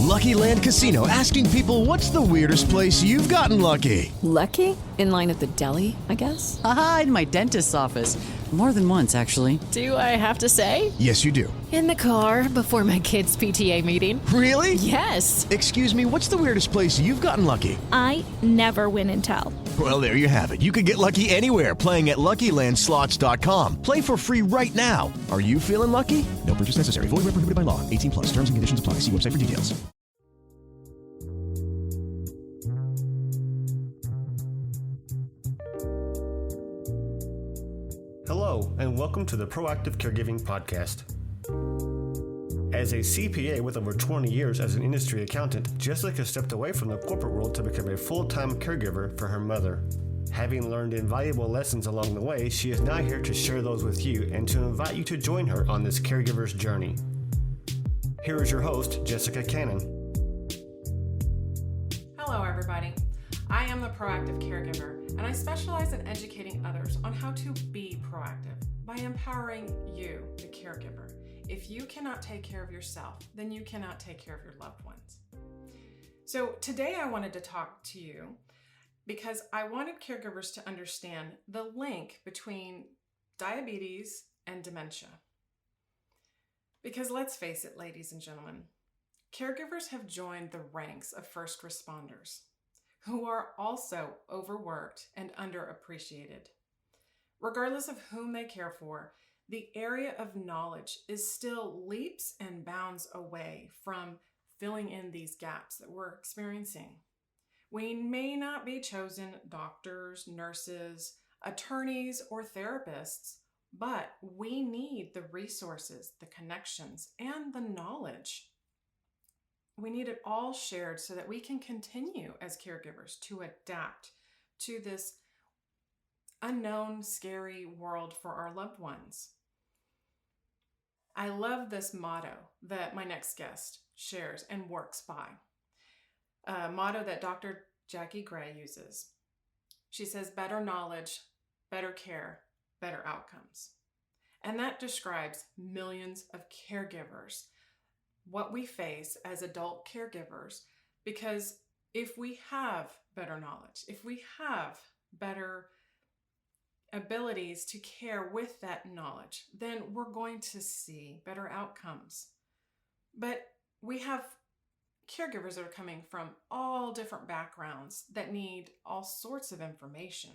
Lucky Land Casino, asking people, what's the weirdest place you've gotten lucky? Lucky? In line at the deli, I guess? Aha, in my dentist's office. More than once, actually. Do I have to say? Yes, you do. In the car before my kids' PTA meeting. Really? Yes. Excuse me, what's the weirdest place you've gotten lucky? I never win and tell. Well, there you have it. You can get lucky anywhere, playing at LuckyLandSlots.com. Play for free right now. Are you feeling lucky? No purchase necessary. Void where prohibited by law. 18 plus. Terms and conditions apply. See website for details. Hello, and welcome to the Proactive Caregiving Podcast. As a CPA with over 20 years as an industry accountant, Jessica stepped away from the corporate world to become a full-time caregiver for her mother. Having learned invaluable lessons along the way, she is now here to share those with you and to invite you to join her on this caregiver's journey. Here is your host, Jessica Cannon. Hello, everybody. I am the Proactive Caregiver, and I specialize in educating others on how to be proactive by empowering you, the caregiver. If you cannot take care of yourself, then you cannot take care of your loved ones. So today I wanted to talk to you because I wanted caregivers to understand the link between diabetes and dementia. Because let's face it, ladies and gentlemen, caregivers have joined the ranks of first responders, who are also overworked and underappreciated. Regardless of whom they care for, the area of knowledge is still leaps and bounds away from filling in these gaps that we're experiencing. We may not be chosen doctors, nurses, attorneys, or therapists, but we need the resources, the connections, and the knowledge. We need it all shared so that we can continue as caregivers to adapt to this unknown, scary world for our loved ones. I love this motto that my next guest shares and works by, a motto that Dr. Jackie Gray uses. She says, better knowledge, better care, better outcomes. And that describes millions of caregivers, what we face as adult caregivers, because if we have better knowledge, if we have better abilities to care with that knowledge, then we're going to see better outcomes. But we have caregivers that are coming from all different backgrounds that need all sorts of information.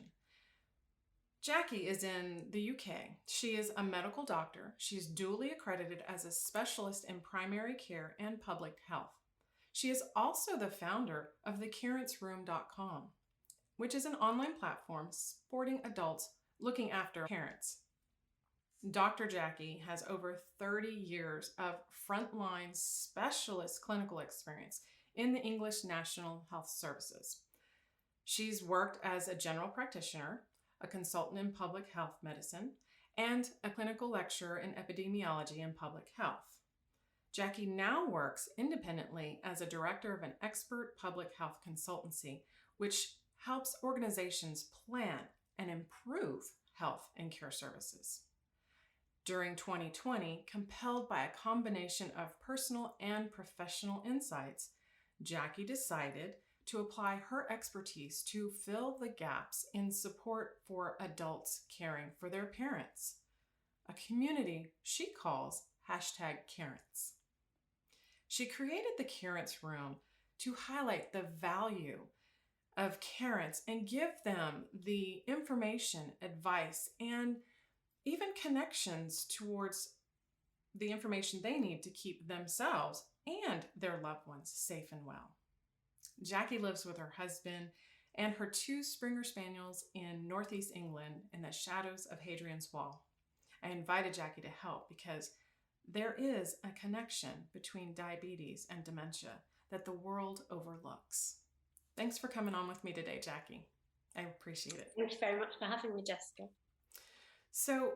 Jackie is in the UK. She is a medical doctor. She's duly accredited as a specialist in primary care and public health. She is also the founder of the CarentsRoom.com, which is an online platform supporting adults looking after parents. Dr. Jackie has over 30 years of frontline specialist clinical experience in the English National Health Services. She's worked as a general practitioner, a consultant in public health medicine, and a clinical lecturer in epidemiology and public health. Jackie now works independently as a director of an expert public health consultancy, which helps organizations plan and improve health and care services. During 2020, compelled by a combination of personal and professional insights, Jackie decided to apply her expertise to fill the gaps in support for adults caring for their parents, a community she calls #Carents. She created the Carents Room to highlight the value of carents and give them the information, advice, and even connections towards the information they need to keep themselves and their loved ones safe and well. Jackie lives with her husband and her 2 Springer Spaniels in Northeast England in the shadows of Hadrian's Wall. I invited Jackie to help because there is a connection between diabetes and dementia that the world overlooks. Thanks for coming on with me today, Jackie. I appreciate it. Thank you very much for having me, Jessica. So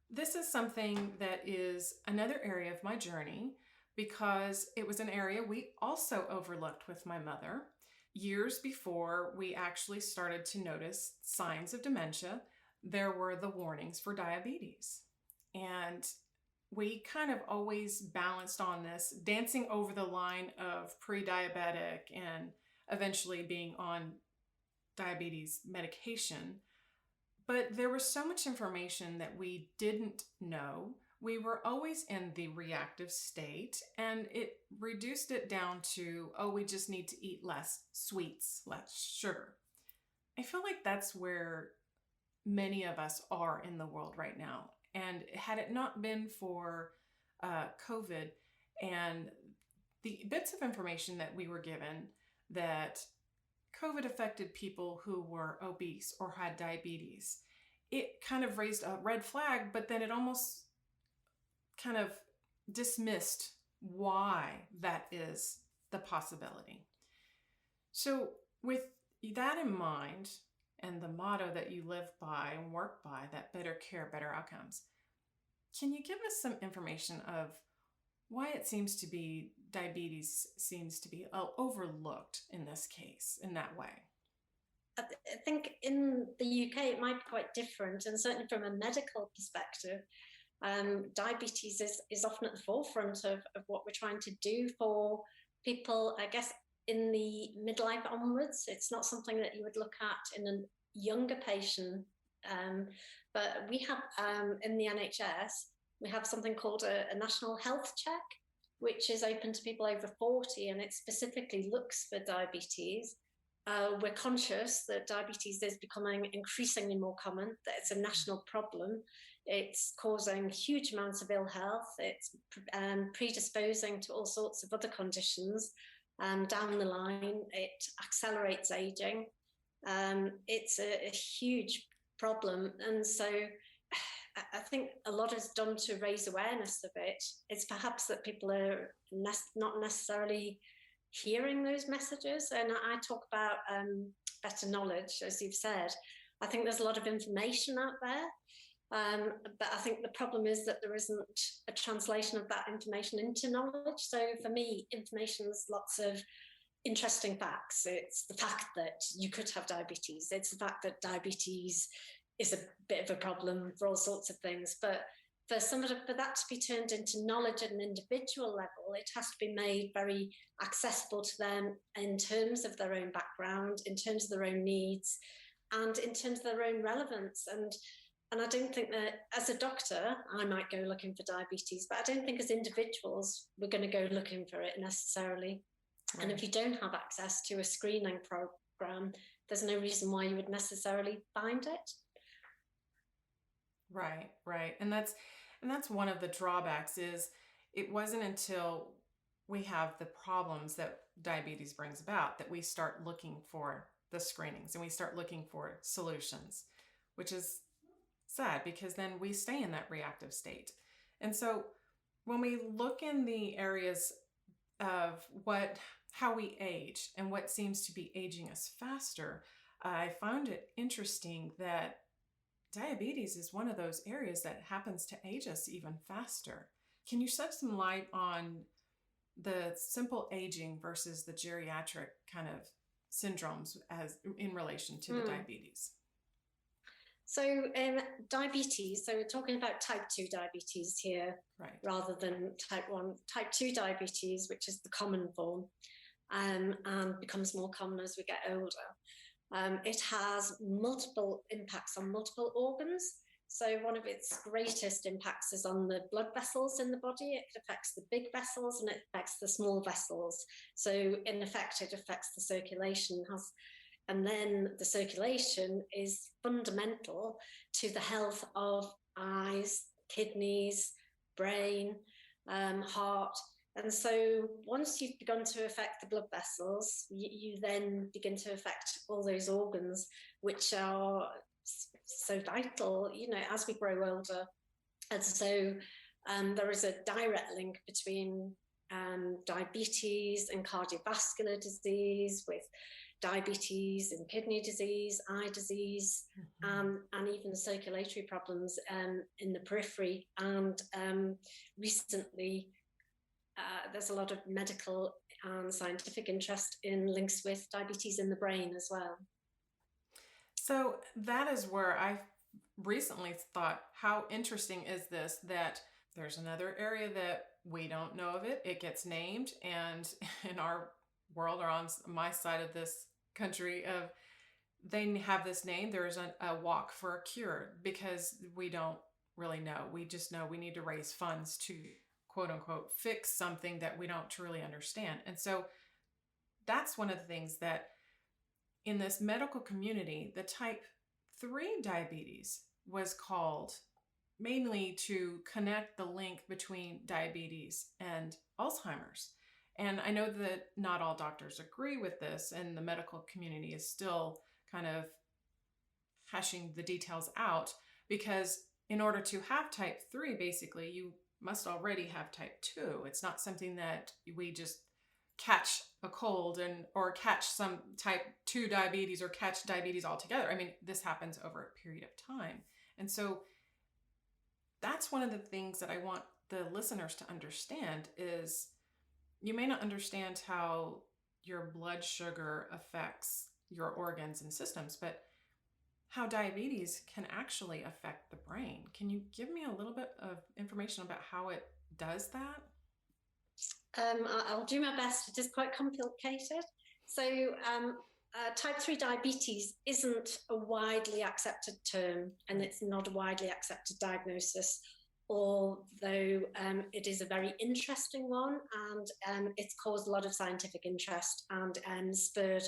this is something that is another area of my journey because it was an area we also overlooked with my mother. Years before we actually started to notice signs of dementia, there were the warnings for diabetes. And we kind of always balanced on this, dancing over the line of pre-diabetic and eventually being on diabetes medication. But there was so much information that we didn't know. We were always in the reactive state, and it reduced it down to, oh, we just need to eat less sweets, less sugar. I feel like that's where many of us are in the world right now. And had it not been for COVID and the bits of information that we were given that COVID affected people who were obese or had diabetes, it kind of raised a red flag, but then it almost kind of dismissed why that is the possibility. So with that in mind, and the motto that you live by and work by, that better care, better outcomes, can you give us some information of why it seems to be diabetes seems to be overlooked in this case, in that way? I think in the UK it might be quite different, and certainly from a medical perspective, diabetes is often at the forefront of what we're trying to do for people, I guess, in the midlife onwards. It's not something that you would look at in a younger patient, but we have in the NHS, we have something called a national health check, which is open to people over 40, and it specifically looks for diabetes. We're conscious that diabetes is becoming increasingly more common, that it's a national problem. It's causing huge amounts of ill health. It's predisposing to all sorts of other conditions. Down the line, it accelerates aging. It's a huge problem. And so I think a lot is done to raise awareness of it. It's perhaps that people are not necessarily hearing those messages. And I talk about better knowledge, as you've said. I think there's a lot of information out there. But I think the problem is that there isn't a translation of that information into knowledge. So for me, information is lots of interesting facts. It's the fact that you could have diabetes. It's the fact that diabetes is a bit of a problem for all sorts of things. But for that to be turned into knowledge at an individual level, it has to be made very accessible to them in terms of their own background, in terms of their own needs, and in terms of their own relevance. And I don't think that as a doctor, I might go looking for diabetes, but I don't think as individuals, we're going to go looking for it necessarily. Right. And if you don't have access to a screening program, there's no reason why you would necessarily find it. Right, right. And that's one of the drawbacks is it wasn't until we have the problems that diabetes brings about that we start looking for the screenings and we start looking for solutions, which is sad because then we stay in that reactive state. And so when we look in the areas of how we age and what seems to be aging us faster, I found it interesting that diabetes is one of those areas that happens to age us even faster. Can you shed some light on the simple aging versus the geriatric kind of syndromes as in relation to the diabetes? So diabetes, so we're talking about type 2 diabetes here, right, rather than type 1. Type 2 diabetes, which is the common form, and becomes more common as we get older. It has multiple impacts on multiple organs. So one of its greatest impacts is on the blood vessels in the body. It affects the big vessels and it affects the small vessels. So in effect, it affects the circulation. And then the circulation is fundamental to the health of eyes, kidneys, brain, heart. And so once you've begun to affect the blood vessels, you then begin to affect all those organs, which are so vital, as we grow older. And so there is a direct link between diabetes and cardiovascular disease, with diabetes and kidney disease, eye disease, and even circulatory problems in the periphery. And recently, there's a lot of medical and scientific interest in links with diabetes in the brain as well. So that is where I recently thought, how interesting is this, that There's another area that we don't know of it. It gets named, and in our world, or on my side of this country, they have this name. There's a walk for a cure, because we don't really know. We just know we need to raise funds to, quote unquote, fix something that we don't truly understand. And so that's one of the things that in this medical community, the type 3 diabetes was called mainly to connect the link between diabetes and Alzheimer's. And I know that not all doctors agree with this, and the medical community is still kind of hashing the details out, because in order to have type 3, basically, you must already have type 2. It's not something that we just catch a cold or catch some type 2 diabetes or catch diabetes altogether. I mean, this happens over a period of time. And so that's one of the things that I want the listeners to understand is you may not understand how your blood sugar affects your organs and systems, but how diabetes can actually affect the brain. Can you give me a little bit of information about how it does that? I'll do my best. It is quite complicated. So type 3 diabetes isn't a widely accepted term, and it's not a widely accepted diagnosis, although it is a very interesting one, and it's caused a lot of scientific interest and spurred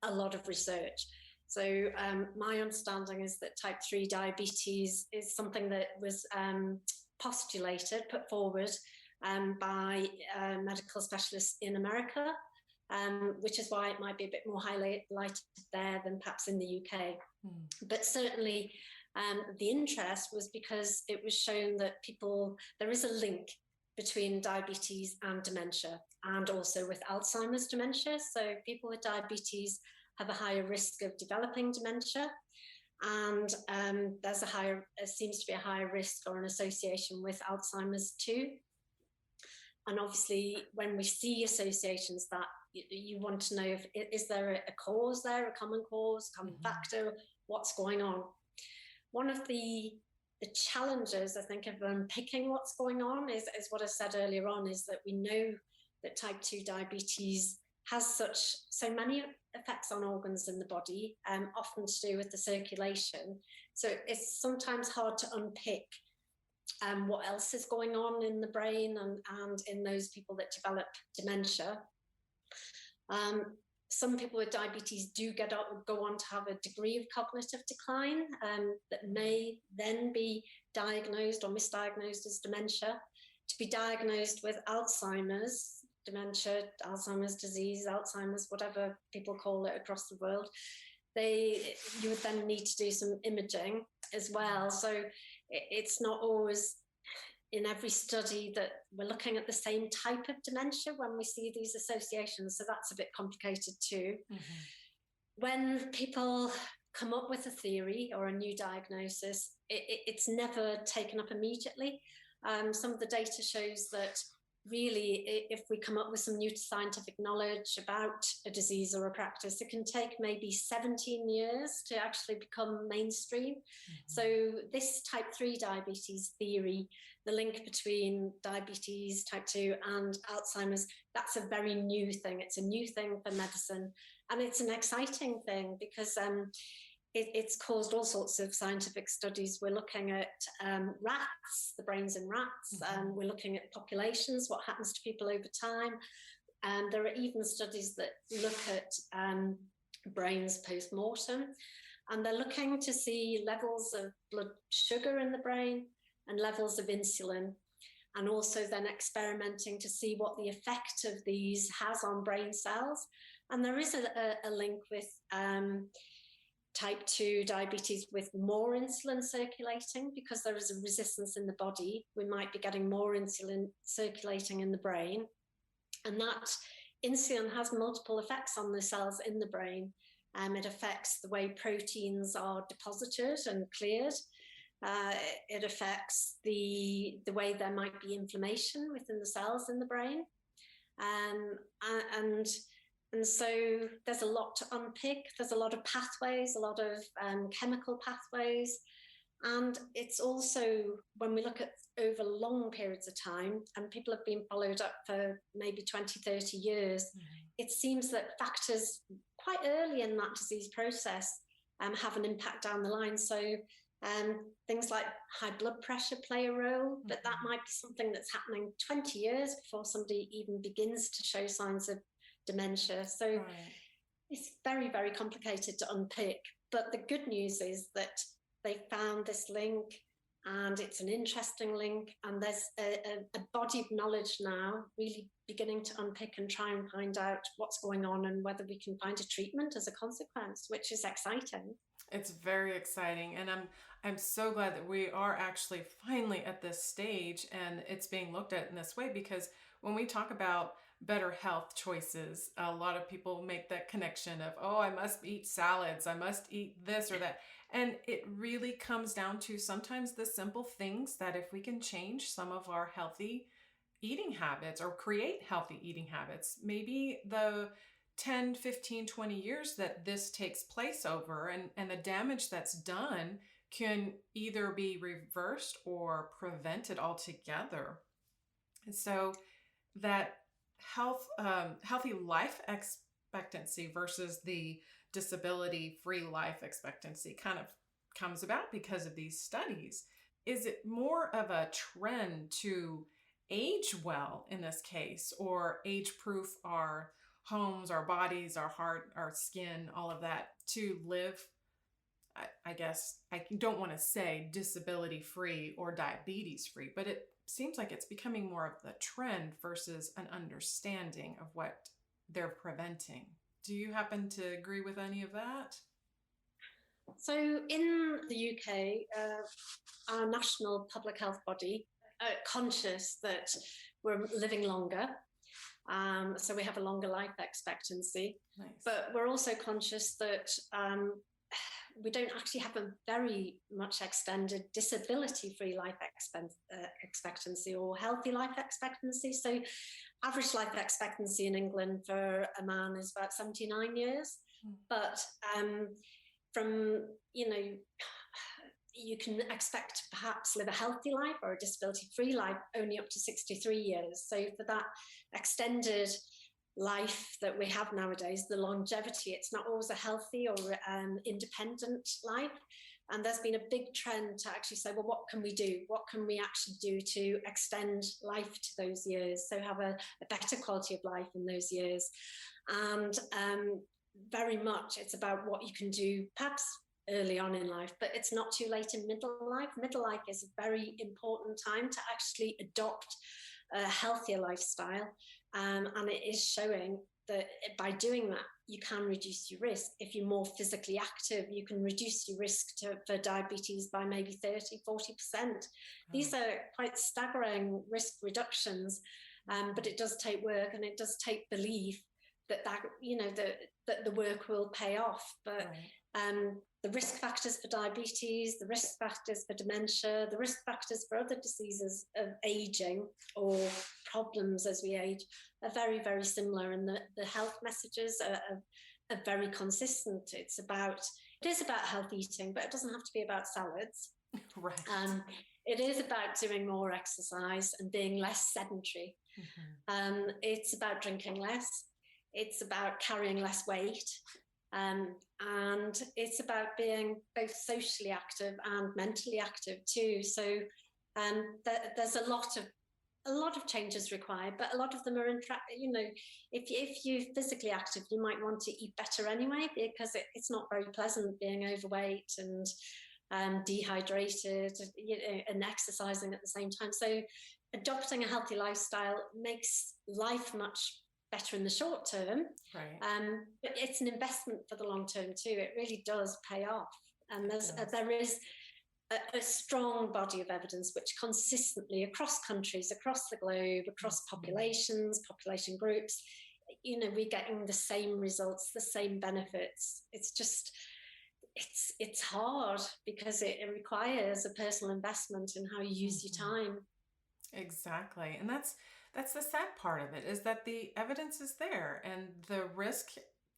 a lot of research. So my understanding is that type 3 diabetes is something that was postulated, put forward by medical specialists in America, which is why it might be a bit more highlighted there than perhaps in the UK. But certainly the interest was because it was shown that there is a link between diabetes and dementia, and also with Alzheimer's dementia. So people with diabetes have a higher risk of developing dementia, and there's seems to be a higher risk or an association with Alzheimer's too. And obviously, when we see associations, that you want to know is there a cause there, a common cause, common factor, what's going on. One of the challenges, I think, of unpicking what's going on is what I said earlier on, is that we know that type 2 diabetes has so many effects on organs in the body, often to do with the circulation. So it's sometimes hard to unpick what else is going on in the brain and in those people that develop dementia. Some people with diabetes do go on to have a degree of cognitive decline that may then be diagnosed or misdiagnosed as dementia. To be diagnosed with Alzheimer's, dementia, Alzheimer's disease, Alzheimer's, whatever people call it across the world, you would then need to do some imaging as well. So it's not always in every study that we're looking at the same type of dementia when we see these associations. So that's a bit complicated too. When people come up with a theory or a new diagnosis, it's never taken up immediately. Some of the data shows that really, if we come up with some new scientific knowledge about a disease or a practice, it can take maybe 17 years to actually become mainstream. So this type 3 diabetes theory, the link between diabetes, type 2 and Alzheimer's, that's a very new thing. It's a new thing for medicine, and it's an exciting thing because it's caused all sorts of scientific studies. We're looking at rats, the brains in rats. We're looking at populations, what happens to people over time. And there are even studies that look at brains post-mortem. And they're looking to see levels of blood sugar in the brain and levels of insulin, and also then experimenting to see what the effect of these has on brain cells. And there is a link with type 2 diabetes with more insulin circulating, because there is a resistance in the body. We might be getting more insulin circulating in the brain, and that insulin has multiple effects on the cells in the brain. It affects the way proteins are deposited and cleared. It affects the way there might be inflammation within the cells in the brain. And so there's a lot to unpick. There's a lot of pathways, a lot of chemical pathways. And it's also, when we look at over long periods of time, and people have been followed up for maybe 20, 30 years, it seems that factors quite early in that disease process have an impact down the line. So things like high blood pressure play a role, but that might be something that's happening 20 years before somebody even begins to show signs of dementia. So it's very, very complicated to unpick. But the good news is that they found this link, and it's an interesting link, and there's a body of knowledge now really beginning to unpick and try and find out what's going on and whether we can find a treatment as a consequence, which is exciting. It's very exciting, and I'm so glad that we are actually finally at this stage and it's being looked at in this way, because when we talk about better health choices, a lot of people make that connection of, oh, I must eat salads, I must eat this or that. And it really comes down to sometimes the simple things that if we can change some of our healthy eating habits or create healthy eating habits, maybe the 10, 15, 20 years that this takes place over and the damage that's done can either be reversed or prevented altogether. And so that healthy life expectancy versus the disability-free life expectancy kind of comes about because of these studies. Is it more of a trend to age well in this case, or age-proof our homes, our bodies, our heart, our skin, all of that, to live, I guess, I don't want to say disability-free or diabetes-free, but it seems like it's becoming more of the trend versus an understanding of what they're preventing. Do you happen to agree with any of that? So in the UK, our national public health body are conscious that we're living longer. So we have a longer life expectancy. Nice. But we're also conscious that we don't actually have a very much extended disability-free life expectancy or healthy life expectancy. So average life expectancy in England for a man is about 79 years. But from, you can expect to perhaps live a healthy life or a disability-free life only up to 63 years. So for that extended life that we have nowadays, the longevity, it's not always a healthy or independent life. And there's been a big trend to actually say, well, what can we do? What can we actually do to extend life to those years? So have a better quality of life in those years. And very much it's about what you can do perhaps early on in life, but it's not too late in middle life. Middle life is a very important time to actually adopt a healthier lifestyle. And it is showing that by doing that, you can reduce your risk. If you're more physically active, you can reduce your risk for diabetes by maybe 30, 40%. These are quite staggering risk reductions, but it does take work, and it does take belief that the work will pay off. But the risk factors for diabetes, the risk factors for dementia, the risk factors for other diseases of aging or problems as we age are very, very similar. And the health messages are very consistent. It is about healthy eating, but it doesn't have to be about salads. Right. It is about doing more exercise and being less sedentary. Mm-hmm. It's about drinking less. It's about carrying less weight. And it's about being both socially active and mentally active too. So there's a lot of changes required, but a lot of them are if you're physically active, you might want to eat better anyway, because it's not very pleasant being overweight and dehydrated, and exercising at the same time. So adopting a healthy lifestyle makes life much better in the short term, right? But it's an investment for the long term too. It really does pay off, and there is a strong body of evidence which consistently across countries, across the globe, across populations, population groups, we're getting the same results, the same benefits. It's just it's hard because it requires a personal investment in how you use your time. Exactly, and that's the sad part of it, is that the evidence is there and the risk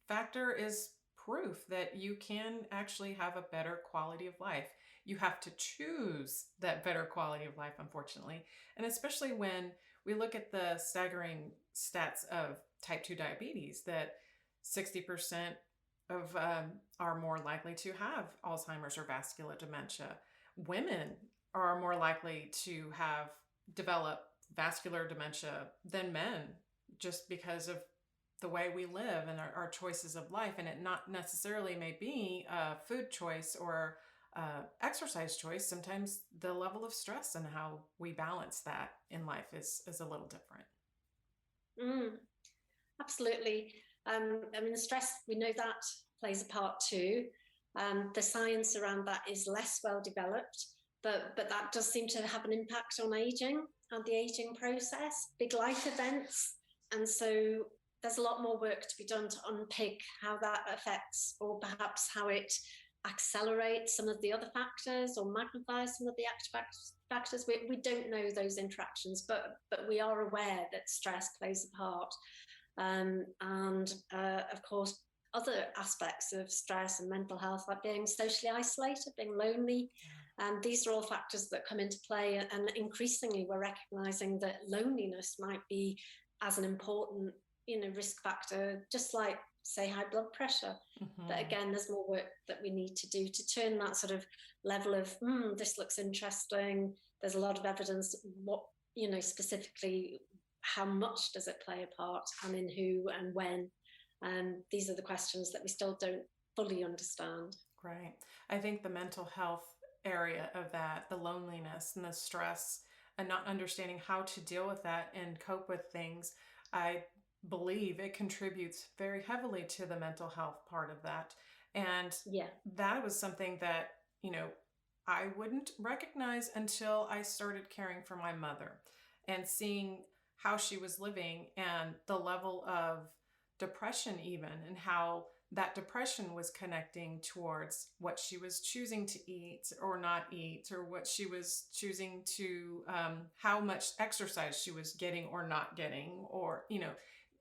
factor is proof that you can actually have a better quality of life. You have to choose that better quality of life, unfortunately. And especially when we look at the staggering stats of type 2 diabetes, that 60% of are more likely to have Alzheimer's or vascular dementia. Women are more likely to develop vascular dementia than men, just because of the way we live and our choices of life. And it not necessarily may be a food choice or exercise choice. Sometimes the level of stress and how we balance that in life is a little different. Absolutely. I mean, stress, we know that plays a part too. The science around that is less well developed, but that does seem to have an impact on aging and the aging process, big life events. And so there's a lot more work to be done to unpick how that affects, or perhaps how it accelerates some of the other factors or magnifies some of the factors. We don't know those interactions, but we are aware that stress plays a part. And of course, other aspects of stress and mental health, like being socially isolated, being lonely. These are all factors that come into play. And increasingly, we're recognizing that loneliness might be as an important, risk factor, just like, say, high blood pressure. But again, there's more work that we need to do to turn that sort of level of, this looks interesting. There's a lot of evidence, what, specifically, how much does it play a part, and in who and when? These are the questions that we still don't fully understand. Right. I think the mental health area of that, the loneliness and the stress, and not understanding how to deal with that and cope with things, I believe it contributes very heavily to the mental health part of that. And that was something that, I wouldn't recognize until I started caring for my mother and seeing how she was living and the level of depression even, and how that depression was connecting towards what she was choosing to eat or not eat, or what she was choosing to, how much exercise she was getting or not getting, or,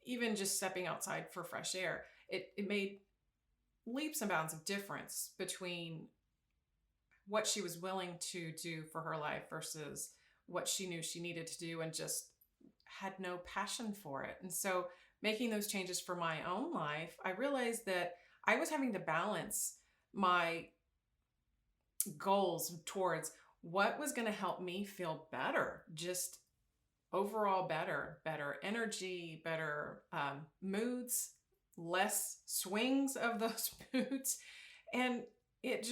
even just stepping outside for fresh air. It made leaps and bounds of difference between what she was willing to do for her life versus what she knew she needed to do and just had no passion for it. And so making those changes for my own life, I realized that I was having to balance my goals towards what was going to help me feel better, just overall better energy, better moods, less swings of those moods. And it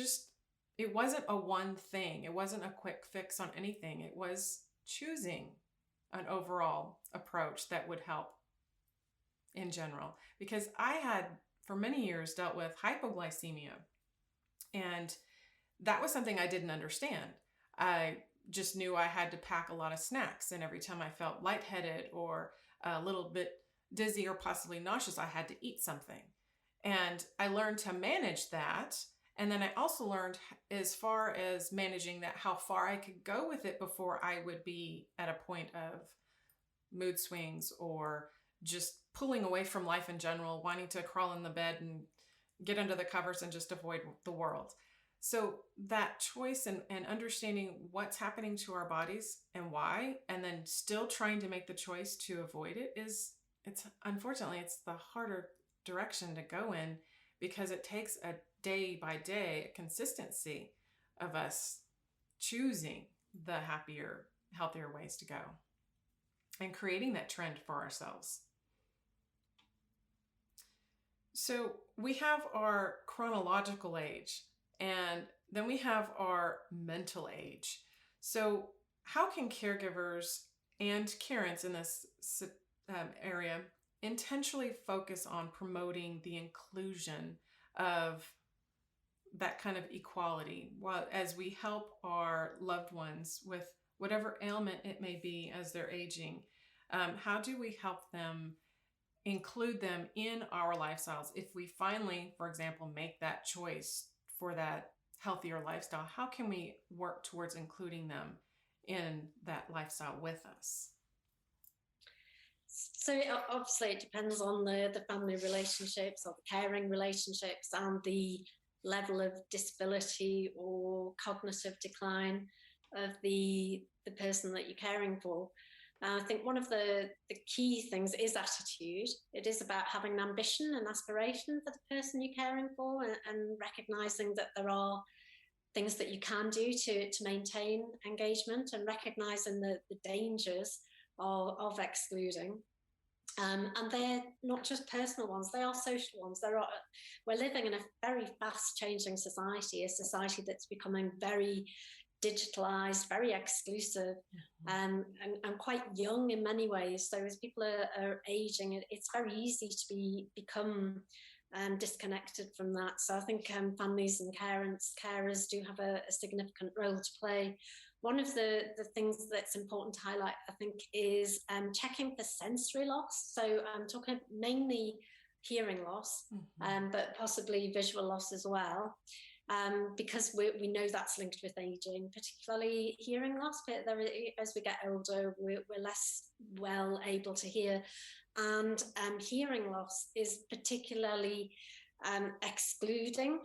wasn't a one thing. It wasn't a quick fix on anything. It was choosing an overall approach that would help in general, because I had for many years dealt with hypoglycemia, and that was something I didn't understand. I just knew I had to pack a lot of snacks, and every time I felt lightheaded or a little bit dizzy or possibly nauseous, I had to eat something. And I learned to manage that. And then I also learned, as far as managing that, how far I could go with it before I would be at a point of mood swings or just pulling away from life in general, wanting to crawl in the bed and get under the covers and just avoid the world. So that choice and understanding what's happening to our bodies and why, and then still trying to make the choice to avoid it, unfortunately, it's the harder direction to go in, because it takes a day by day consistency of us choosing the happier, healthier ways to go and creating that trend for ourselves. So we have our chronological age, and then we have our mental age. So how can caregivers and carents in this area intentionally focus on promoting the inclusion of that kind of equality, while as we help our loved ones with whatever ailment it may be as they're aging? How do we help them, include them in our lifestyles? If we finally, for example, make that choice for that healthier lifestyle, how can we work towards including them in that lifestyle with us? So obviously it depends on the family relationships or the caring relationships and the level of disability or cognitive decline of the person that you're caring for. I think one of the key things is attitude. It is about having an ambition and aspiration for the person you're caring for, and recognizing that there are things that you can do to maintain engagement, and recognizing the dangers of excluding. And they're not just personal ones, they are social ones. We're living in a very fast changing society, a society that's becoming very digitalized, very exclusive, and quite young in many ways. So as people are aging, it's very easy to become disconnected from that. So I think families and carers do have a significant role to play. One of the things that's important to highlight, I think, is checking for sensory loss. So I'm talking mainly hearing loss, but possibly visual loss as well. Because we know that's linked with aging, particularly hearing loss. But as we get older, we're less well able to hear. And hearing loss is particularly excluding.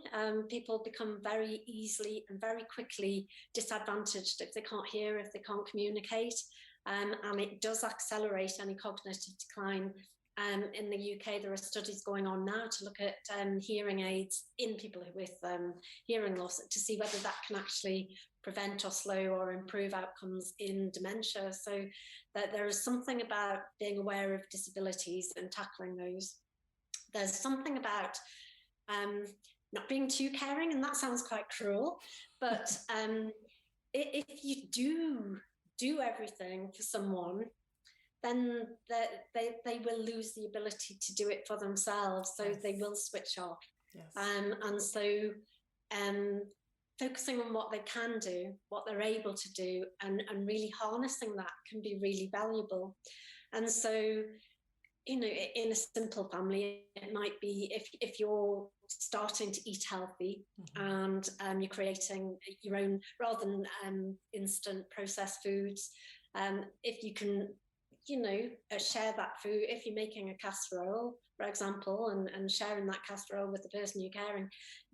People become very easily and very quickly disadvantaged if they can't hear, if they can't communicate. And it does accelerate any cognitive decline. In the UK, there are studies going on now to look at hearing aids in people with hearing loss to see whether that can actually prevent or slow or improve outcomes in dementia. So that there is something about being aware of disabilities and tackling those. There's something about not being too caring, and that sounds quite cruel, but if you do everything for someone, then they will lose the ability to do it for themselves. So they will switch off. Yes. And so focusing on what they can do, what they're able to do, and really harnessing that can be really valuable. And so, in a simple family, it might be if you're starting to eat healthy, and you're creating your own rather than instant processed foods. If you can share that food. If you're making a casserole, for example, and sharing that casserole with the person you're caring,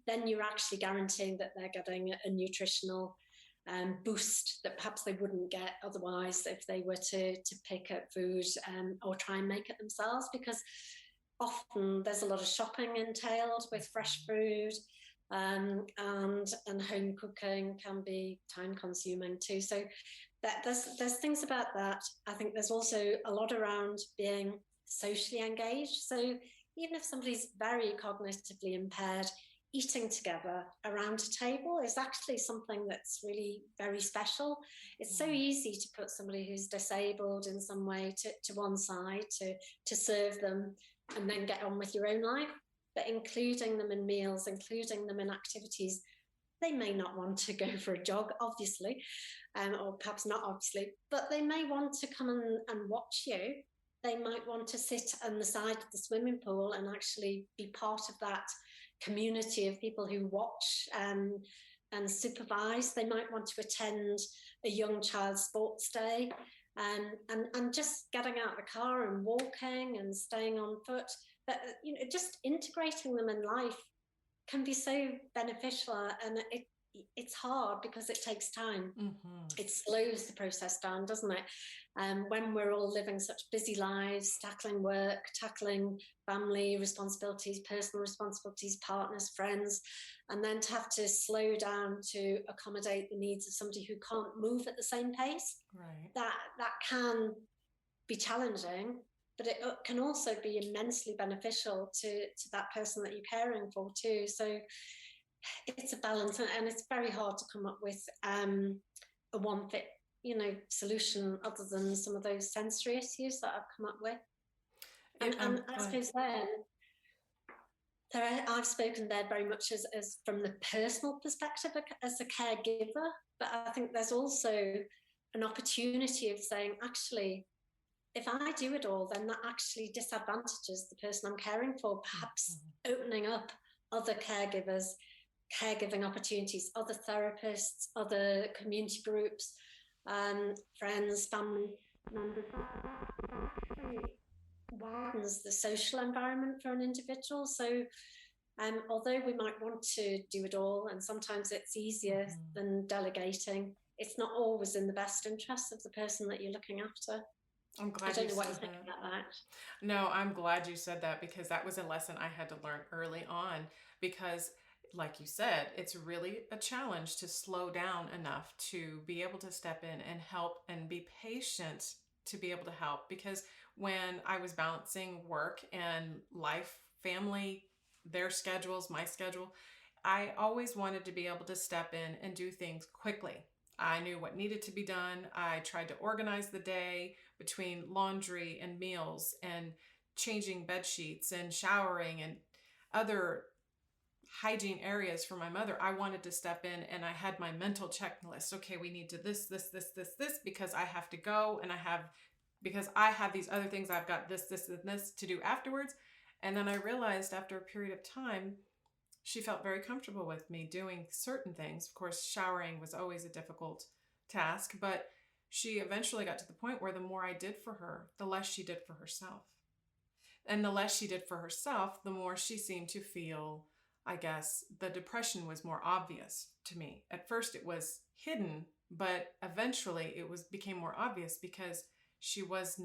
then you're actually guaranteeing that they're getting a nutritional boost that perhaps they wouldn't get otherwise if they were to pick up food or try and make it themselves, because often there's a lot of shopping entailed with fresh food, and home cooking can be time consuming too. So there's things about that. I think there's also a lot around being socially engaged. So even if somebody's very cognitively impaired, eating together around a table is actually something that's really very special. It's so easy to put somebody who's disabled in some way to one side, to serve them and then get on with your own life. But including them in meals, including them in activities, they may not want to go for a jog, obviously, or perhaps not obviously, but they may want to come and watch you. They might want to sit on the side of the swimming pool and actually be part of that community of people who watch and supervise. They might want to attend a young child's sports day, and just getting out of the car and walking and staying on foot. But just integrating them in life can be so beneficial, and it's hard because it takes time. It slows the process down, doesn't it? When we're all living such busy lives, tackling work, tackling family responsibilities, personal responsibilities, partners, friends, and then to have to slow down to accommodate the needs of somebody who can't move at the same pace, right? That can be challenging, but it can also be immensely beneficial to that person that you're caring for too. So it's a balance, and it's very hard to come up with a one fit, solution other than some of those sensory issues that I've come up with. And I suppose I've spoken there very much as from the personal perspective as a caregiver, but I think there's also an opportunity of saying, actually, if I do it all, then that actually disadvantages the person I'm caring for, perhaps opening up other caregivers, caregiving opportunities, other therapists, other community groups, friends, family members. That widens the social environment for an individual. So Although we might want to do it all, and sometimes it's easier than delegating, it's not always in the best interest of the person that you're looking after. I'm glad I don't you know what you said think that. about that. No, I'm glad you said that, because that was a lesson I had to learn early on. Because, like you said, it's really a challenge to slow down enough to be able to step in and help and be patient to be able to help. Because when I was balancing work and life, family, their schedules, my schedule, I always wanted to be able to step in and do things quickly. I knew what needed to be done. I tried to organize the day between laundry and meals and changing bed sheets and showering and other hygiene areas for my mother. I wanted to step in, and I had my mental checklist. Okay, we need to this, because I have to go, and because I have these other things, I've got this, and this to do afterwards. And then I realized after a period of time, she felt very comfortable with me doing certain things. Of course, showering was always a difficult task, but she eventually got to the point where the more I did for her, the less she did for herself. And the less she did for herself, the more she seemed to feel, I guess, the depression was more obvious to me. At first it was hidden, but eventually became more obvious, because she was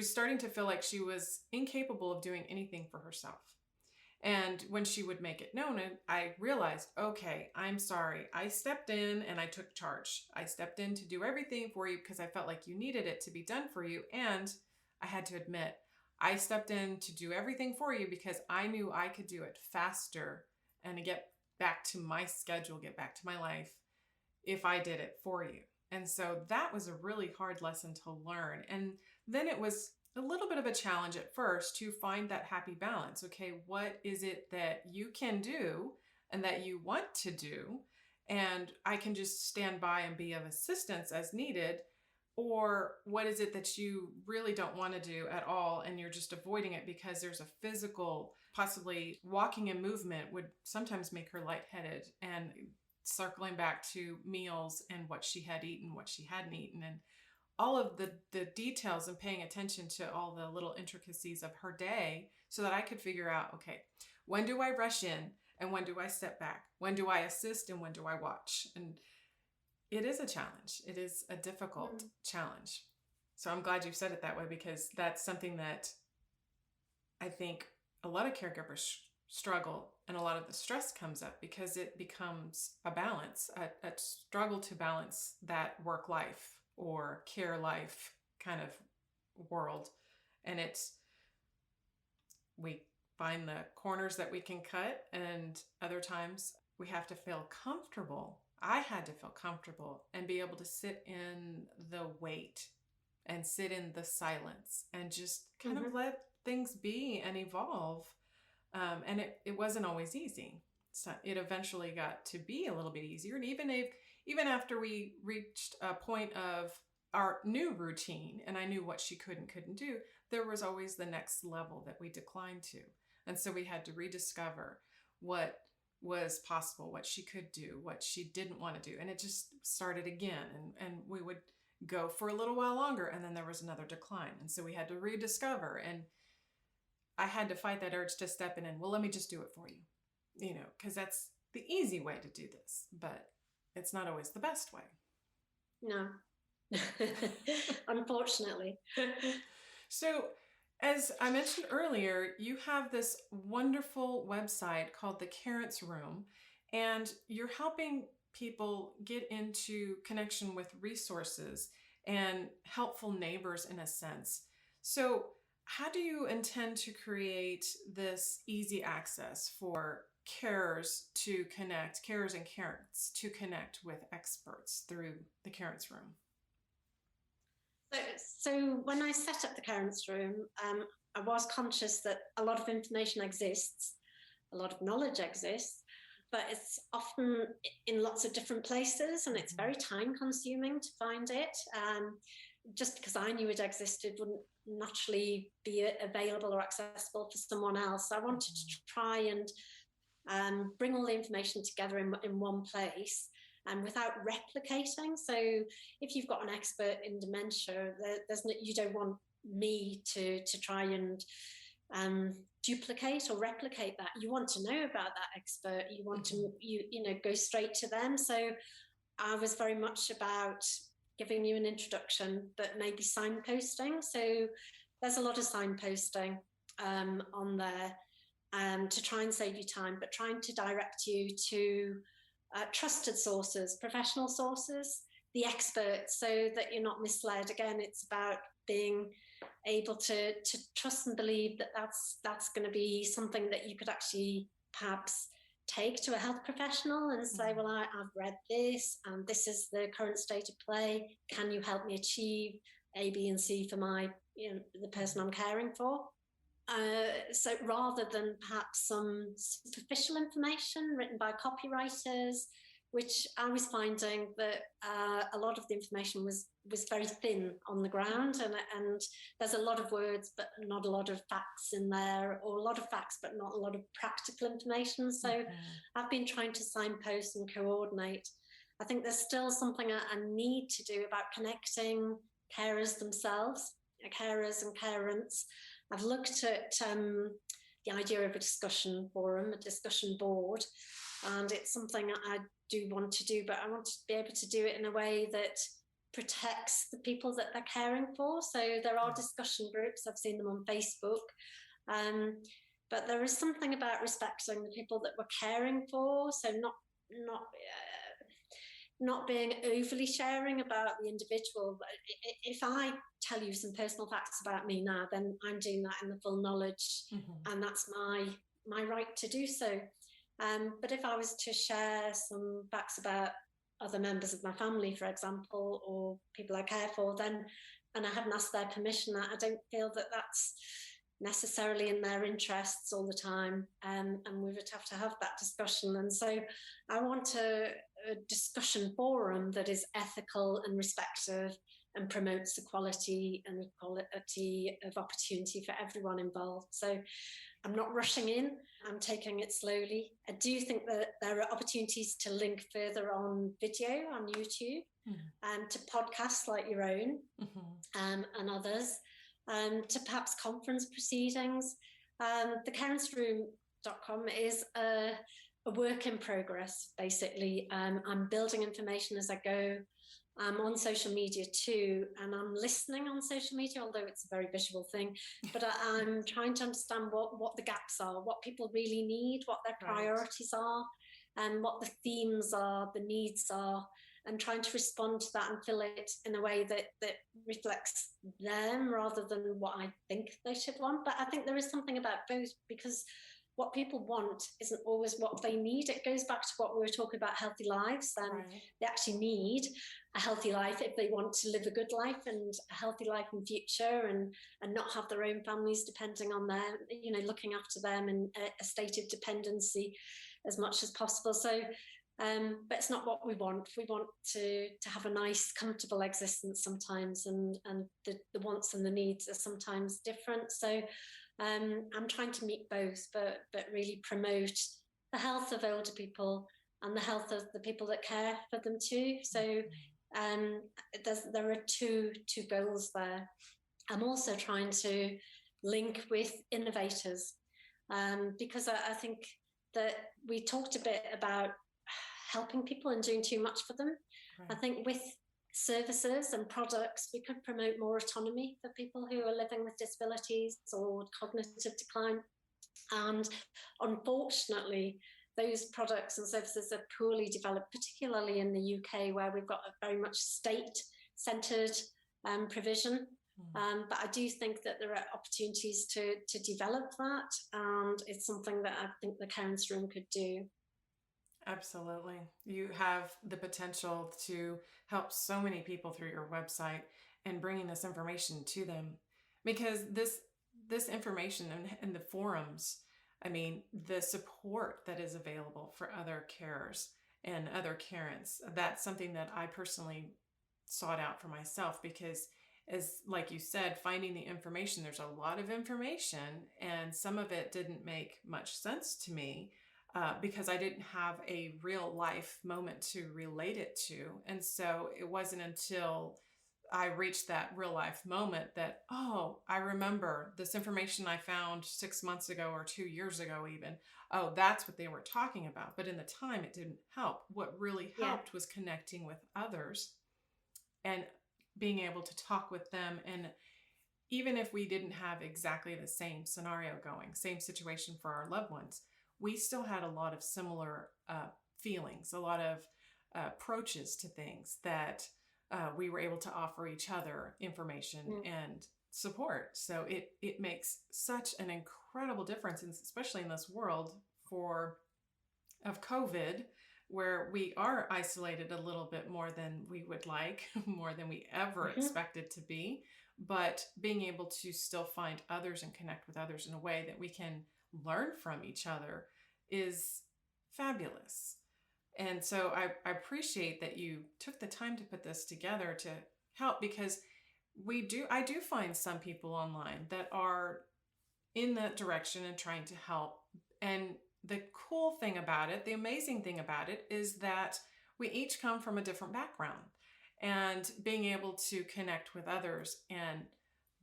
starting to feel like she was incapable of doing anything for herself. And when she would make it known, I realized, okay, I'm sorry. I stepped in and I took charge. I stepped in to do everything for you because I felt like you needed it to be done for you. And I had to admit, I stepped in to do everything for you because I knew I could do it faster and to get back to my schedule, get back to my life if I did it for you. And so that was a really hard lesson to learn. And then it was a little bit of a challenge at first to find that happy balance. Okay, what is it that you can do and that you want to do? And I can just stand by and be of assistance as needed. Or what is it that you really don't want to do at all, and you're just avoiding it because there's a physical, possibly walking and movement would sometimes make her lightheaded, and circling back to meals and what she had eaten, what she hadn't eaten, and all of the details, and paying attention to all the little intricacies of her day so that I could figure out, okay, when do I rush in and when do I step back? When do I assist and when do I watch? And it is a challenge. It is a difficult challenge. So I'm glad you said it that way, because that's something that I think a lot of caregivers struggle, and a lot of the stress comes up because it becomes a balance, a struggle to balance that work life or care life kind of world. And we find the corners that we can cut, and other times we have to feel comfortable. I had to feel comfortable and be able to sit in the wait and sit in the silence and just kind of let things be and evolve. And it wasn't always easy. So it eventually got to be a little bit easier. And even after we reached a point of our new routine and I knew what she could and couldn't do, there was always the next level that we declined to. And so we had to rediscover what was possible, what she could do, what she didn't want to do. And it just started again. And we would go for a little while longer, and then there was another decline. And so we had to rediscover. And I had to fight that urge to step in and, well, let me just do it for you, because that's the easy way to do this, but it's not always the best way. No, unfortunately. So, as I mentioned earlier, you have this wonderful website called the Carents Room, and you're helping people get into connection with resources and helpful neighbors in a sense. So, how do you intend to create this easy access for carers and carents to connect with experts through the Carents Room? So when I set up the Carents Room, I was conscious that a lot of information exists, a lot of knowledge exists, but it's often in lots of different places, and it's very time consuming to find it. Just because I knew it existed wouldn't naturally be available or accessible for someone else. So I wanted to try and bring all the information together in one place, and without replicating. So if you've got an expert in dementia, you don't want me to try and duplicate or replicate that. You want to know about that expert. You want to go straight to them. So I was very much about giving you an introduction, but maybe signposting. So there's a lot of signposting on there to try and save you time, but trying to direct you to trusted sources, professional sources, the experts, so that you're not misled. Again, it's about being able to trust and believe that that's going to be something that you could actually perhaps take to a health professional and say, well, I've read this and this is the current state of play. Can you help me achieve A, B, and C for the person I'm caring for? So rather than perhaps some superficial information written by copywriters, which I was finding that a lot of the information was very thin on the ground, and there's a lot of words but not a lot of facts in there, or a lot of facts but not a lot of practical information. So I've been trying to signpost and coordinate. I think there's still something I need to do about connecting carers themselves, carers and carents. I've looked at the idea of a discussion forum, a discussion board, and it's something I do want to do, but I want to be able to do it in a way that protects the people that they're caring for. So there are discussion groups, I've seen them on Facebook, but there is something about respecting the people that we're caring for. So not being overly sharing about the individual. If I tell you some personal facts about me now, then I'm doing that in the full knowledge, and that's my right to do so. But if I was to share some facts about other members of my family, for example, or people I care for, then, and I haven't asked their permission, I don't feel that that's necessarily in their interests all the time, and we would have to have that discussion. And so I want a discussion forum that is ethical and respectful and promotes equality and equality of opportunity for everyone involved. So I'm not rushing in, I'm taking it slowly. I do think that there are opportunities to link further on video on YouTube, to podcasts like your own, and others, to perhaps conference proceedings. The carentsroom.com is a work in progress, basically. I'm building information as I go. I'm on social media too, and I'm listening on social media, although it's a very visual thing, but I'm trying to understand what the gaps are, what people really need, what their priorities are, and what the themes are, the needs are, and trying to respond to that and fill it in a way that reflects them rather than what I think they should want. But I think there is something about both, because what people want isn't always what they need. It goes back to what we were talking about, healthy lives. They actually need a healthy life if they want to live a good life and a healthy life in future, and not have their own families depending on them, looking after them in a state of dependency as much as possible. So, but it's not what we want. We want to have a nice, comfortable existence sometimes, and the wants and the needs are sometimes different. So I'm trying to meet both, but really promote the health of older people and the health of the people that care for them too. So there are two goals there. I'm also trying to link with innovators, because I think that we talked a bit about helping people and doing too much for them. I think with services and products, we could promote more autonomy for people who are living with disabilities or cognitive decline. And unfortunately, those products and services are poorly developed, particularly in the UK, where we've got a very much state-centred provision. But I do think that there are opportunities to develop that, and it's something that I think the Carents Room could do. Absolutely. You have the potential to help so many people through your website and bringing this information to them, because this information in the forums, I mean, the support that is available for other carers and other carents, that's something that I personally sought out for myself, because as like you said, finding the information, there's a lot of information, and some of it didn't make much sense to me. Because I didn't have a real life moment to relate it to. And so it wasn't until I reached that real life moment that, oh, I remember this information I found 6 months ago or 2 years ago even. Oh, that's what they were talking about. But in the time, it didn't help. What really helped was connecting with others and being able to talk with them. And even if we didn't have exactly the same scenario going, same situation for our loved ones, we still had a lot of similar feelings, a lot of approaches to things that we were able to offer each other information and support. So it makes such an incredible difference, especially in this world of COVID, where we are isolated a little bit more than we would like, more than we ever expected to be. But being able to still find others and connect with others in a way that we can learn from each other is fabulous. And so I appreciate that you took the time to put this together to help, because I do find some people online that are in that direction and trying to help. And the cool thing about it, the amazing thing about it, is that we each come from a different background, and being able to connect with others and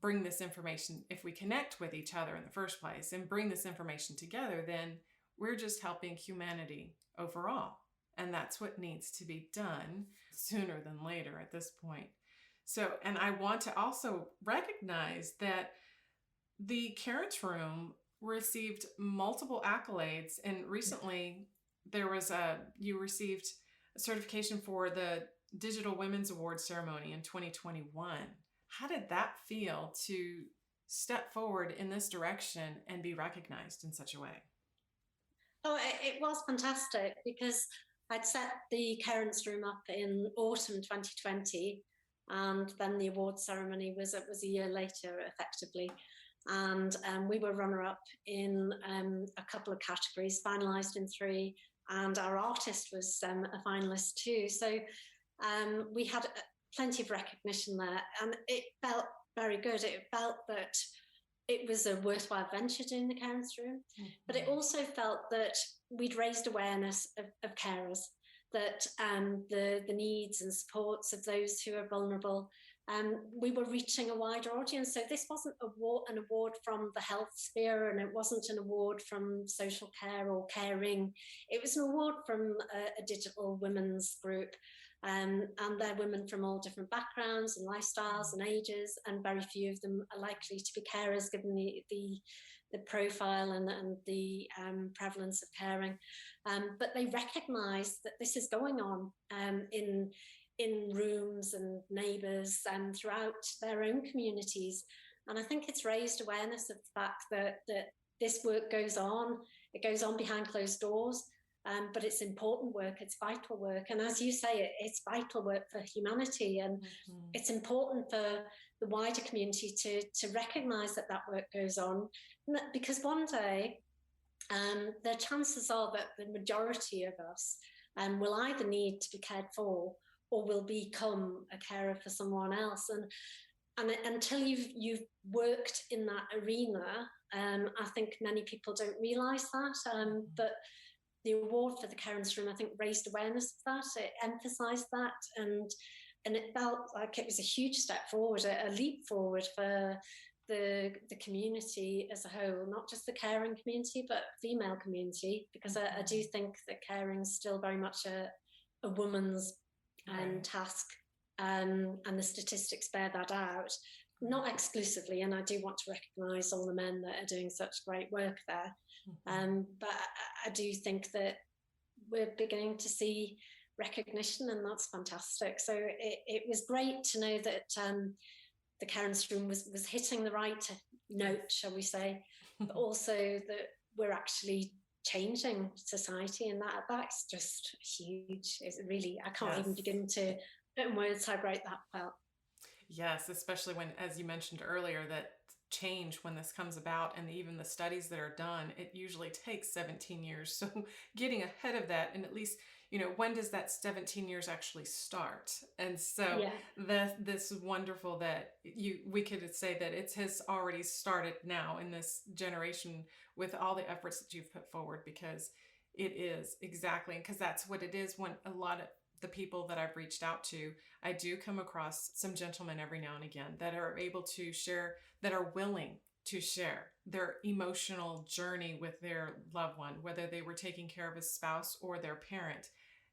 bring this information, if we connect with each other in the first place and bring this information together, then we're just helping humanity overall. And that's what needs to be done sooner than later at this point. So, and I want to also recognize that the Carents Room received multiple accolades. And recently you received a certification for the Digital Women's Award ceremony in 2021. How did that feel to step forward in this direction and be recognized in such a way? Oh, it was fantastic, because I'd set the Carents Room up in autumn 2020, and then the award ceremony was a year later, effectively. And we were runner-up in a couple of categories, finalised in 3, and our artist was a finalist too. So we had plenty of recognition there, and it felt very good. It felt that it was a worthwhile venture doing the Carents Room, but it also felt that we'd raised awareness of carers, that the needs and supports of those who are vulnerable. We were reaching a wider audience. So this wasn't an award from the health sphere, and it wasn't an award from social care or caring. It was an award from a digital women's group. And they're women from all different backgrounds and lifestyles and ages, and very few of them are likely to be carers, given the profile and the prevalence of caring. But they recognise that this is going on in rooms and neighbours and throughout their own communities. And I think it's raised awareness of the fact that this work goes on. It goes on behind closed doors. But it's important work, it's vital work. And as you say, it's vital work for humanity. And it's important for the wider community to recognise that work goes on. Because one day, the chances are that the majority of us will either need to be cared for or will become a carer for someone else. And until you've worked in that arena, I think many people don't realise that. But the award for the Carents Room, I think, raised awareness of that. It emphasised that, and it felt like it was a huge step forward, a leap forward for the community as a whole, not just the caring community, but female community, because I do think that caring is still very much a woman's task, and the statistics bear that out. Not exclusively, and I do want to recognise all the men that are doing such great work there. But I do think that we're beginning to see recognition, and that's fantastic. So it was great to know that the Carents Room was hitting the right note, shall we say, but also that we're actually changing society, and that's just huge. It's really, I can't even begin to put in words how great that felt. Yes, especially when, as you mentioned earlier, that change, when this comes about, and even the studies that are done, it usually takes 17 years. So getting ahead of that, and at least, when does that 17 years actually start? And so this is wonderful that we could say that it has already started now in this generation with all the efforts that you've put forward, because it is exactly, because that's what it is when a lot of the people that I've reached out to, I do come across some gentlemen every now and again that are able to share, that are willing to share their emotional journey with their loved one, whether they were taking care of a spouse or their parent.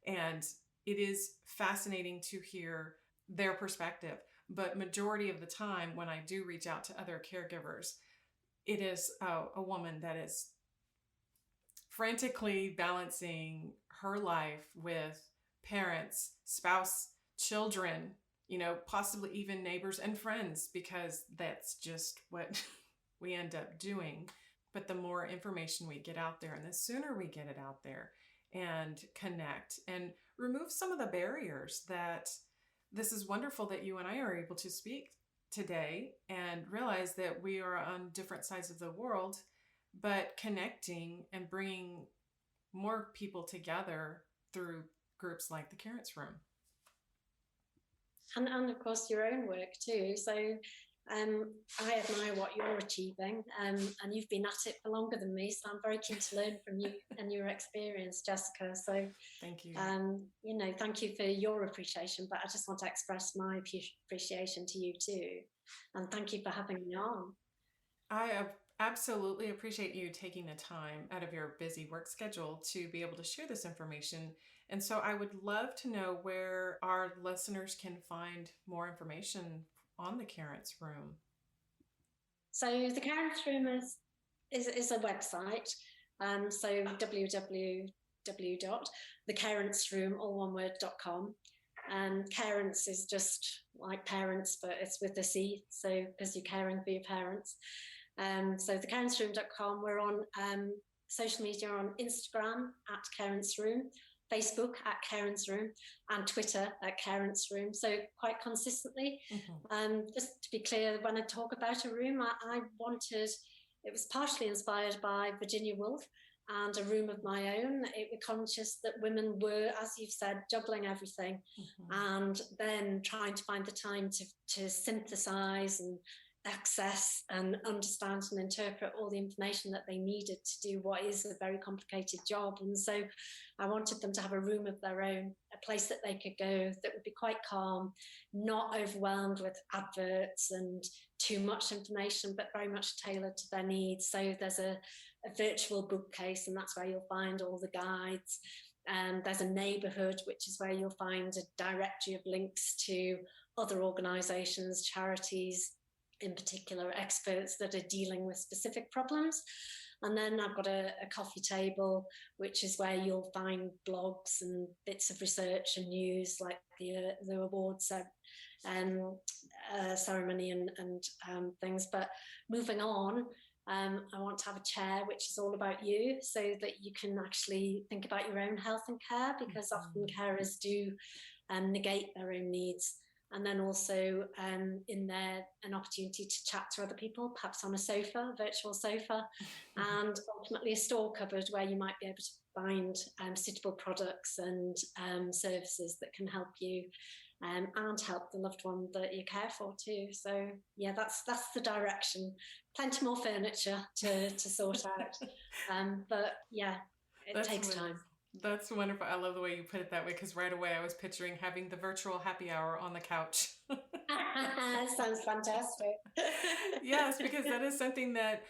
And it is fascinating to hear their perspective. But majority of the time when I do reach out to other caregivers, it is a woman that is frantically balancing her life with parents, spouse, children, possibly even neighbors and friends, because that's just what we end up doing. But the more information we get out there, and the sooner we get it out there and connect and remove some of the barriers, that this is wonderful that you and I are able to speak today and realize that we are on different sides of the world, but connecting and bringing more people together through groups like the Carents Room. And of course your own work too. So I admire what you're achieving, and you've been at it for longer than me, so I'm very keen to learn from you and your experience, Jessica. So thank you. Thank you for your appreciation, but I just want to express my appreciation to you too, and thank you for having me on. I absolutely appreciate you taking the time out of your busy work schedule to be able to share this information. And so I would love to know where our listeners can find more information on the Carents Room. So the Carents Room is a website. So www.thecarentsroom.com. And Carents is just like parents, but it's with a C. So because you're caring for your parents. So thecarentsroom.com. We're on social media, on Instagram at Carents Room, Facebook at Carents Room, and Twitter at Carents Room. So quite consistently. Just to be clear, when I talk about a room, it was partially inspired by Virginia Woolf and a room of my own. It was conscious that women were, as you've said, juggling everything, and then trying to find the time to synthesize and access and understand and interpret all the information that they needed to do what is a very complicated job. And so I wanted them to have a room of their own, a place that they could go that would be quite calm, not overwhelmed with adverts and too much information, but very much tailored to their needs. So there's a virtual bookcase, and that's where you'll find all the guides. There's a neighbourhood, which is where you'll find a directory of links to other organisations, charities, in particular experts that are dealing with specific problems. And then I've got a coffee table, which is where you'll find blogs and bits of research and news, like the awards ceremony and things. But moving on, I want to have a chair which is all about you, so that you can actually think about your own health and care, because often carers do negate their own needs. And then also in there, an opportunity to chat to other people, perhaps on a sofa, a virtual sofa, and ultimately a store cupboard where you might be able to find suitable products and services that can help you and help the loved one that you care for too. So yeah, that's the direction. Plenty more furniture to sort out, but yeah, it takes time. That's wonderful. I love the way you put it that way, because right away I was picturing having the virtual happy hour on the couch. Sounds fantastic. Yes, because that is something that,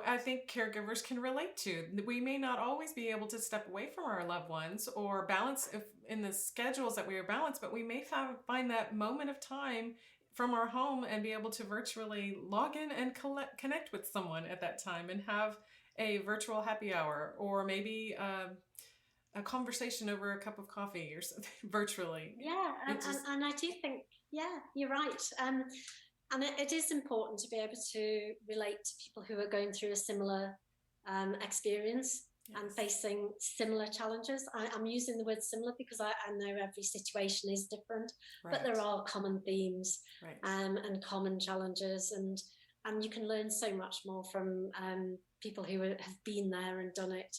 I think caregivers can relate to. We may not always be able to step away from our loved ones or balance in the schedules that we are balanced, but we may find that moment of time from our home and be able to virtually log in and connect with someone at that time and have a virtual happy hour, or maybe a conversation over a cup of coffee or something virtually. Yeah, and I do think, yeah, you're right. And it is important to be able to relate to people who are going through a similar experience. Yes. And facing similar challenges. I'm using the word similar because I know every situation is different, right. But there are common themes, right. And common challenges, and you can learn so much more from people who have been there and done it,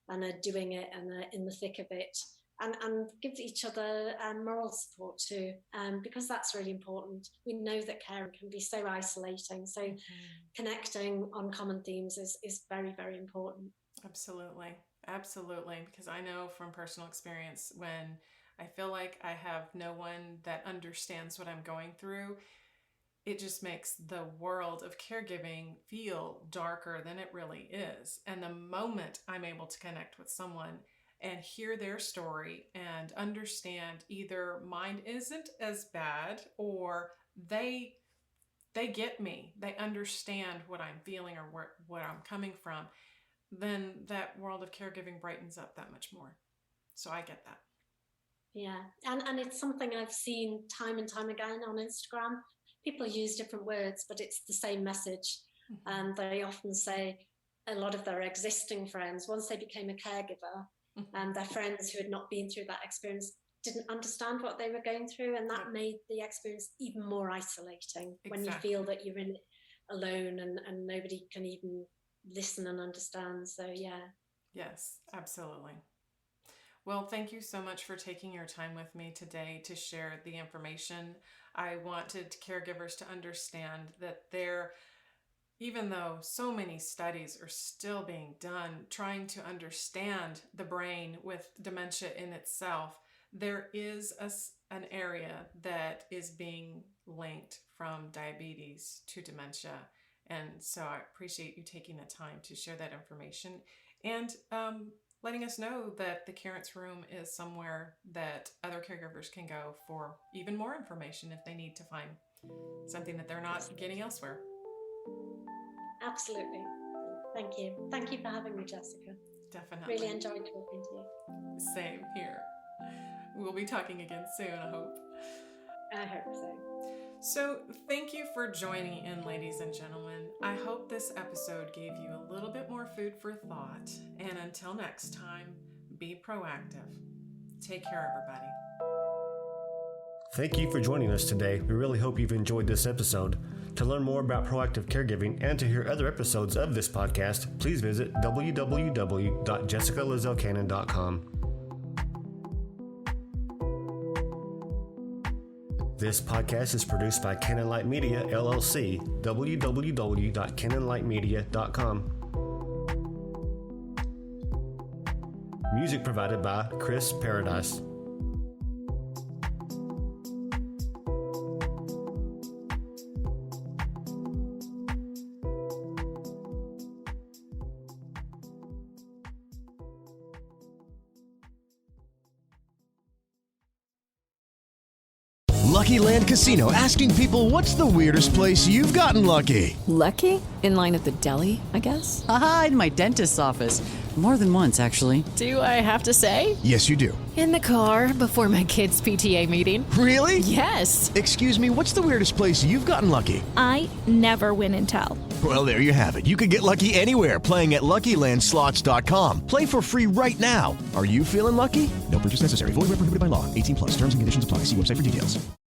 and are doing it, and are in the thick of it, and give each other moral support too, because that's really important. We know that caring can be so isolating, so connecting on common themes is very, very important. Absolutely. Because I know from personal experience, when I feel like I have no one that understands what I'm going through. It just makes the world of caregiving feel darker than it really is. And the moment I'm able to connect with someone and hear their story and understand either mine isn't as bad or they get me, they understand what I'm feeling or where I'm coming from, then that world of caregiving brightens up that much more. So I get that. Yeah, and it's something I've seen time and time again on Instagram. People use different words, but it's the same message. And they often say a lot of their existing friends, once they became a caregiver, and their friends who had not been through that experience didn't understand what they were going through, and that made the experience even more isolating. When you feel that you're in it alone and nobody can even listen and understand. So yeah. Yes, absolutely. Well, thank you so much for taking your time with me today to share the information. I wanted caregivers to understand that even though so many studies are still being done trying to understand the brain with dementia in itself, there is an area that is being linked from diabetes to dementia. And so I appreciate you taking the time to share that information and letting us know that the Carents Room is somewhere that other caregivers can go for even more information if they need to find something that they're not getting elsewhere. Absolutely. Thank you. Thank you for having me, Jessica. Definitely. Really enjoyed talking to you. Same here. We'll be talking again soon, I hope. I hope so. So thank you for joining in, ladies and gentlemen. I hope this episode gave you a little bit more food for thought. And until next time, be proactive. Take care, everybody. Thank you for joining us today. We really hope you've enjoyed this episode. To learn more about proactive caregiving and to hear other episodes of this podcast, please visit www.jessicalazelcannon.com. This podcast is produced by Cannon Light Media, LLC, www.cannonlightmedia.com. Music provided by Chris Paradise. Lucky Land Casino, asking people, what's the weirdest place you've gotten lucky? Lucky? In line at the deli, I guess? Aha, in my dentist's office. More than once, actually. Do I have to say? Yes, you do. In the car before my kids' PTA meeting. Really? Yes. Excuse me, what's the weirdest place you've gotten lucky? I never win and tell. Well, there you have it. You can get lucky anywhere, playing at LuckyLandSlots.com. Play for free right now. Are you feeling lucky? No purchase necessary. Void where prohibited by law. 18+. Terms and conditions apply. See website for details.